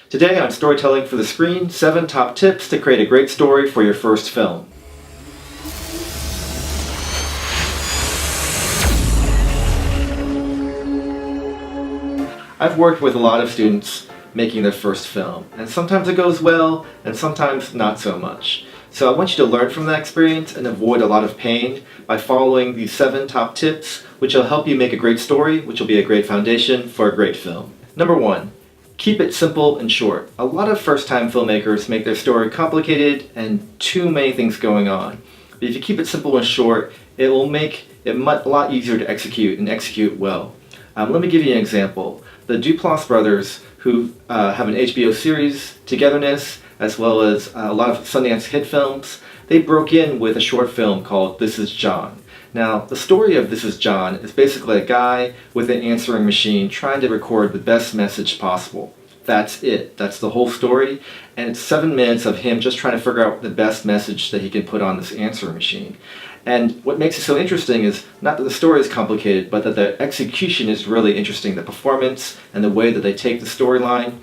Today on Storytelling for the Screen, 7 top tips to create a great story for your first film. I've worked with a lot of students making their first film, and sometimes it goes well, and sometimes not so much. So I want you to learn from that experience and avoid a lot of pain by following these 7 top tips, which will help you make a great story, which will be a great foundation for a great film. Number 1. Keep it simple and short. A lot of first-time filmmakers make their story complicated and too many things going on. But if you keep it simple and short, it will make it a lot easier to execute and execute well. Let me give you an example. The Duplass brothers, who have an HBO series, Togetherness, as well as a lot of Sundance hit films, they broke in with a short film called This Is John. Now, the story of This Is John is basically a guy with an answering machine trying to record the best message possible. That's it. That's the whole story. And it's 7 minutes of him just trying to figure out the best message that he can put on this answering machine. And what makes it so interesting is not that the story is complicated, but that the execution is really interesting. The performance and the way that they take the storyline.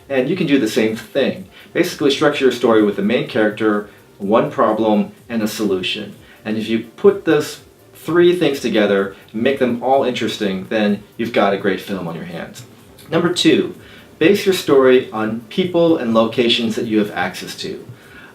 And you can do the same thing. Basically structure your story with the main character, one problem, and a solution. And if you put those 3 things together and make them all interesting, then you've got a great film on your hands. Number 2, base your story on people and locations that you have access to.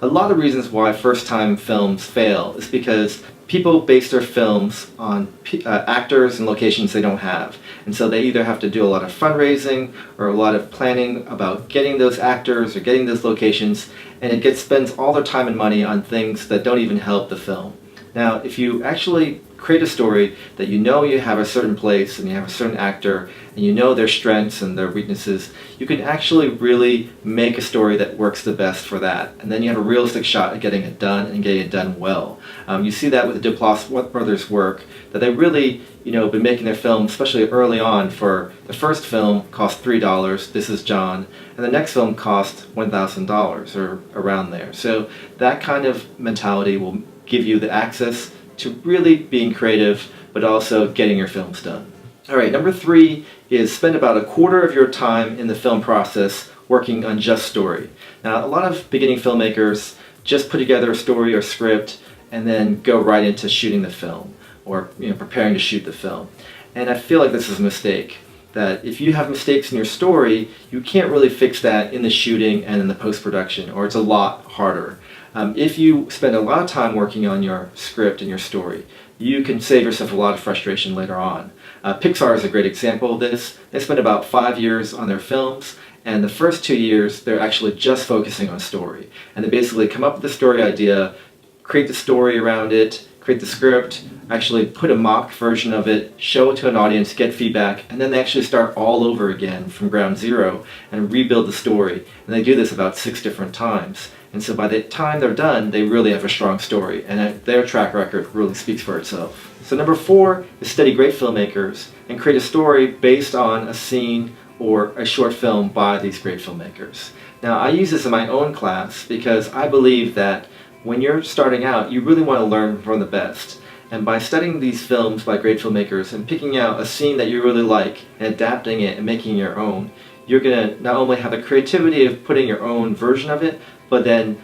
A lot of reasons why first-time films fail is because people base their films on actors and locations they don't have. And so they either have to do a lot of fundraising or a lot of planning about getting those actors or getting those locations, and it spends all their time and money on things that don't even help the film. Now, if you actually create a story that you know you have a certain place and you have a certain actor and you know their strengths and their weaknesses, you can actually really make a story that works the best for that. And then you have a realistic shot at getting it done and getting it done well. You see that with the Duplass brothers' work, that they really, been making their film, especially early on. For the first film cost $3, This Is John, and the next film cost $1,000 or around there. So that kind of mentality will give you the access to really being creative, but also getting your films done. Alright, number 3 is spend about a quarter of your time in the film process working on just story. Now, a lot of beginning filmmakers just put together a story or script and then go right into shooting the film or preparing to shoot the film. And I feel like this is a mistake. That if you have mistakes in your story, you can't really fix that in the shooting and in the post-production, or it's a lot harder. If you spend a lot of time working on your script and your story, you can save yourself a lot of frustration later on. Pixar is a great example of this. They spend about 5 years on their films, and the first 2 years they're actually just focusing on story. And they basically come up with the story idea, create the story around it, create the script, actually put a mock version of it, show it to an audience, get feedback, and then they actually start all over again from ground zero and rebuild the story. And they do this about 6 different times. And so by the time they're done, they really have a strong story, and their track record really speaks for itself. So number 4 is study great filmmakers and create a story based on a scene or a short film by these great filmmakers. Now, I use this in my own class because I believe that when you're starting out, you really want to learn from the best. And by studying these films by great filmmakers and picking out a scene that you really like and adapting it and making your own, you're going to not only have the creativity of putting your own version of it, but then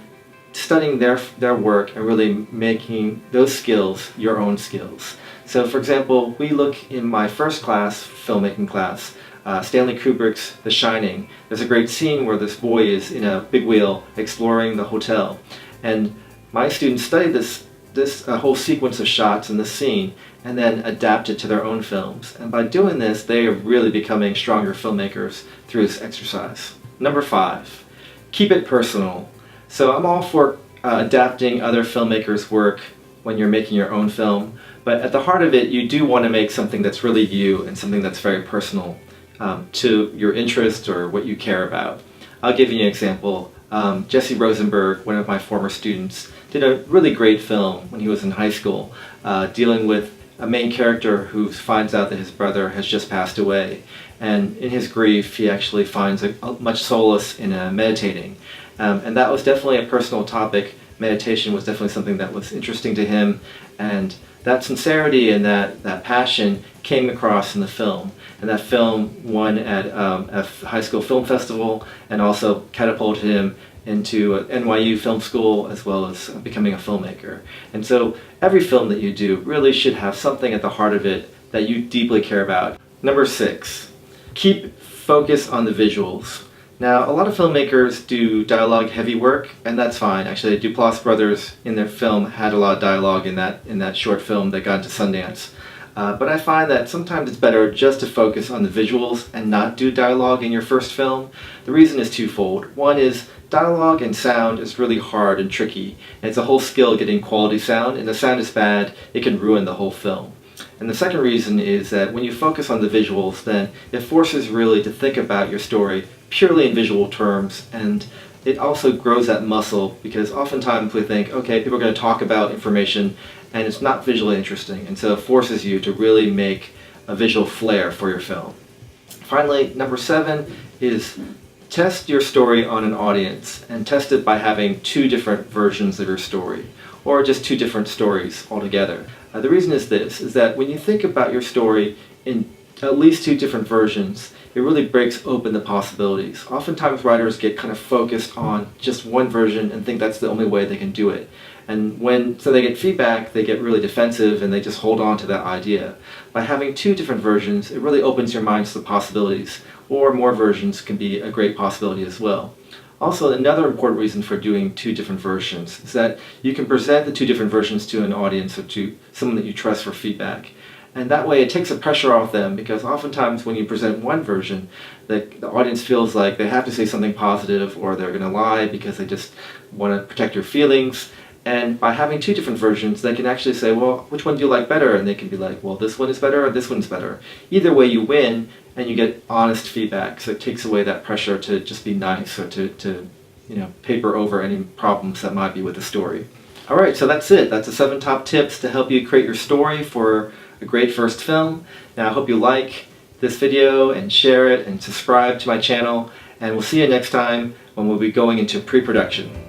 studying their work and really making those skills your own skills. So for example, we look in my first class, filmmaking class, Stanley Kubrick's The Shining. There's a great scene where this boy is in a big wheel exploring the hotel. And my students study this whole sequence of shots in the scene and then adapt it to their own films. And by doing this, they are really becoming stronger filmmakers through this exercise. Number 5, keep it personal. So I'm all for adapting other filmmakers' work when you're making your own film, but at the heart of it, you do want to make something that's really you and something that's very personal to your interests or what you care about. I'll give you an example. Jesse Rosenberg, one of my former students, did a really great film when he was in high school, dealing with a main character who finds out that his brother has just passed away. And in his grief, he actually finds much solace in meditating. And that was definitely a personal topic. Meditation was definitely something that was interesting to him, and that sincerity and that passion came across in the film. And that film won at a high school film festival and also catapulted him into NYU Film School as well as becoming a filmmaker. And so every film that you do really should have something at the heart of it that you deeply care about. Number 6, keep focus on the visuals. Now, a lot of filmmakers do dialogue heavy work, and that's fine. Actually, the Duplass brothers in their film had a lot of dialogue in that short film that got into Sundance. But I find that sometimes it's better just to focus on the visuals and not do dialogue in your first film. The reason is twofold. One is dialogue and sound is really hard and tricky. And it's a whole skill getting quality sound, and if the sound is bad, it can ruin the whole film. And the second reason is that when you focus on the visuals, then it forces really to think about your story purely in visual terms, and it also grows that muscle, because oftentimes we think, okay, people are going to talk about information and it's not visually interesting, and so it forces you to really make a visual flair for your film. Finally, number 7 is test your story on an audience, and test it by having 2 different versions of your story, or just 2 different stories altogether. The reason is this, is that when you think about your story in at least 2 different versions, it really breaks open the possibilities. Oftentimes writers get kind of focused on just one version and think that's the only way they can do it. And so they get feedback, they get really defensive and they just hold on to that idea. By having 2 different versions, it really opens your mind to the possibilities, or more versions can be a great possibility as well. Also, another important reason for doing 2 different versions is that you can present the 2 different versions to an audience or to someone that you trust for feedback. And that way it takes the pressure off them, because oftentimes when you present one version, the audience feels like they have to say something positive, or they're going to lie because they just want to protect your feelings. And by having 2 different versions, they can actually say, well, which one do you like better? And they can be like, well, this one is better or this one's better. Either way you win, and you get honest feedback, so it takes away that pressure to just be nice or to paper over any problems that might be with the story. Alright, so that's it. That's the 7 top tips to help you create your story for a great first film. Now I hope you like this video and share it and subscribe to my channel, and we'll see you next time when we'll be going into pre-production.